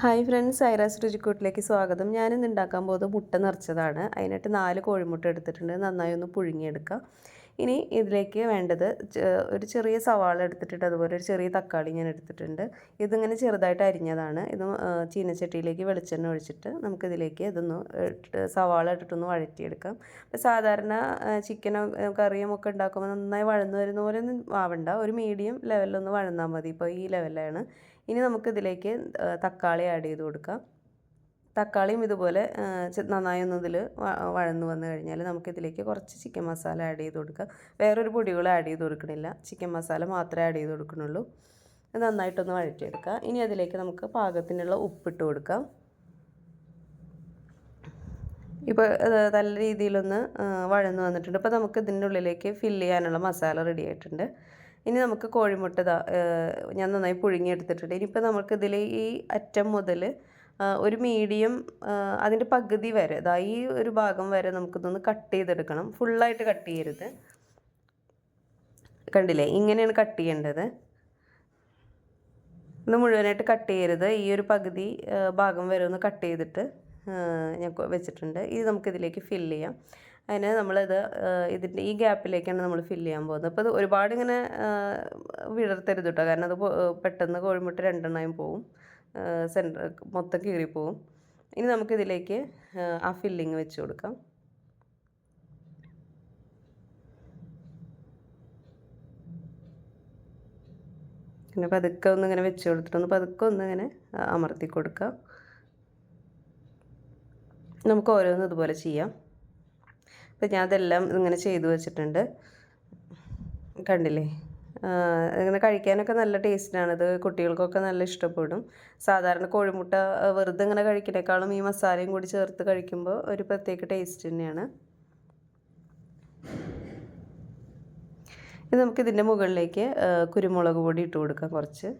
Hi friends, Aira's രുചിക്കൂട്ടിലേക്ക് സ്വാഗതം. ഞാനിന്ന് ഉണ്ടാക്കാൻ പോകുന്നത് മുട്ട നിറച്ചതാണ്. അതിനായിട്ട് 4 കോഴിമുട്ട എടുത്തിട്ടുണ്ട്. നന്നായി ഒന്ന് പുഴുങ്ങിയെടുക്കാം. ഇനി ഇതിലേക്ക് വേണ്ടത് ഒരു ചെറിയ സവാള എടുത്തിട്ടുണ്ട്, അതുപോലെ ഒരു ചെറിയ തക്കാളി ഞാൻ എടുത്തിട്ടുണ്ട്. ഇതിങ്ങനെ ചെറുതായിട്ട് അരിഞ്ഞതാണ്. ഇത് ചീനച്ചട്ടിയിലേക്ക് വെളിച്ചെണ്ണ ഒഴിച്ചിട്ട് നമുക്കിതിലേക്ക് ഇതൊന്ന് സവാള ഇട്ടിട്ടൊന്ന് വഴറ്റിയെടുക്കാം. സാധാരണ ചിക്കനോ കറിയും ഒക്കെ ഉണ്ടാക്കുമ്പോൾ നന്നായി വഴന്നു വരുന്ന പോലെ ഒന്നും ആവണ്ട, ഒരു മീഡിയം ലെവലിലൊന്ന് വഴന്നാൽ മതി. ഇപ്പോൾ ഈ ലെവലിലാണ്. ഇനി നമുക്കിതിലേക്ക് തക്കാളി ആഡ് ചെയ്ത് കൊടുക്കാം. തക്കാളിയും ഇതുപോലെ നന്നായി ഒന്ന് ഇതിൽ വഴന്നു വന്നു കഴിഞ്ഞാൽ നമുക്കിതിലേക്ക് കുറച്ച് ചിക്കൻ മസാല ആഡ് ചെയ്ത് കൊടുക്കാം. വേറൊരു പൊടികളും ആഡ് ചെയ്ത് കൊടുക്കണില്ല, ചിക്കൻ മസാല മാത്രമേ ആഡ് ചെയ്ത് കൊടുക്കുന്നുള്ളൂ. നന്നായിട്ടൊന്ന് വഴറ്റിയെടുക്കാം. ഇനി അതിലേക്ക് നമുക്ക് പാകത്തിനുള്ള ഉപ്പിട്ട് കൊടുക്കാം. ഇപ്പോൾ നല്ല രീതിയിലൊന്ന് വഴന്നു വന്നിട്ടുണ്ട്. ഇപ്പോൾ നമുക്ക് ഇതിൻ്റെ ഉള്ളിലേക്ക് ഫില്ല് ചെയ്യാനുള്ള മസാല റെഡി ആയിട്ടുണ്ട്. ഇനി നമുക്ക് കോഴിമുട്ട ഞാൻ നന്നായി പുഴുങ്ങിയെടുത്തിട്ടുണ്ട്. ഇനിയിപ്പോൾ നമുക്കിതിൽ ഈ അറ്റം മുതൽ ഒരു മീഡിയം അതിൻ്റെ പകുതി വരെ ഈ ഒരു ഭാഗം വരെ നമുക്കിതൊന്ന് കട്ട് ചെയ്തെടുക്കണം. ഫുള്ളായിട്ട് കട്ട് ചെയ്യരുത്. കണ്ടില്ലേ, ഇങ്ങനെയാണ് കട്ട് ചെയ്യേണ്ടത്. ഇത് മുഴുവനായിട്ട് കട്ട് ചെയ്യരുത്. ഈ ഒരു പകുതി ഭാഗം വരെ ഒന്ന് കട്ട് ചെയ്തിട്ട് ഞാൻ വെച്ചിട്ടുണ്ട്. ഇത് നമുക്കിതിലേക്ക് ഫില്ല് ചെയ്യാം. അതിന് ഇതിൻ്റെ ഈ ഗ്യാപ്പിലേക്കാണ് നമ്മൾ ഫില്ല് ചെയ്യാൻ പോകുന്നത്. അപ്പോൾ അത് ഒരുപാട് ഇങ്ങനെ വിടർത്തരുത് കേട്ടോ, കാരണം അത് പെട്ടെന്ന് കോഴിമുട്ട രണ്ടെണ്ണമായും പോവും, സെൻറ്റർ മൊത്തം കീറിപ്പോവും. ഇനി നമുക്കിതിലേക്ക് ആ ഫില്ലിങ് വെച്ച് കൊടുക്കാം. പിന്നെ പതുക്കെ ഒന്നിങ്ങനെ വെച്ച് കൊടുത്തിട്ടൊന്ന് പതുക്കെ ഒന്നിങ്ങനെ അമർത്തി കൊടുക്കാം. നമുക്ക് ഓരോന്നും ഇതുപോലെ ചെയ്യാം. അപ്പോൾ ഞാൻ അതെല്ലാം ഇങ്ങനെ ചെയ്തു വെച്ചിട്ടുണ്ട്. കണ്ടില്ലേ, ഇങ്ങനെ കഴിക്കാനൊക്കെ നല്ല ടേസ്റ്റാണ്. ഇത് കുട്ടികൾക്കൊക്കെ നല്ല ഇഷ്ടപ്പെടും. സാധാരണ കോഴിമുട്ട വെറുതെ ഇങ്ങനെ കഴിക്കുന്നേക്കാളും ഈ മസാലയും കൂടി ചേർത്ത് കഴിക്കുമ്പോൾ ഒരു പ്രത്യേക ടേസ്റ്റ് തന്നെയാണ്. ഇത് നമുക്കിതിൻ്റെ മുകളിലേക്ക് കുരുമുളക് പൊടി ഇട്ട് കൊടുക്കാം കുറച്ച്.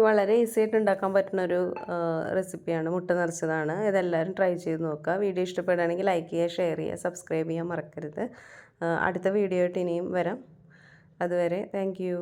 വളരെ ഈസി ആയിട്ട് ഉണ്ടാക്കാൻ പറ്റുന്നൊരു റെസിപ്പിയാണ്, മുട്ട നിറച്ചതാണ്. ഇതെല്ലാവരും ട്രൈ ചെയ്ത് നോക്കുക. വീഡിയോ ഇഷ്ടപ്പെടുകയാണെങ്കിൽ ലൈക്ക് ചെയ്യുക, ഷെയർ ചെയ്യുക, സബ്സ്ക്രൈബ് ചെയ്യാൻ മറക്കരുത്. അടുത്ത വീഡിയോ ആയിട്ട് ഇനിയും വരാം. അതുവരെ താങ്ക് യു.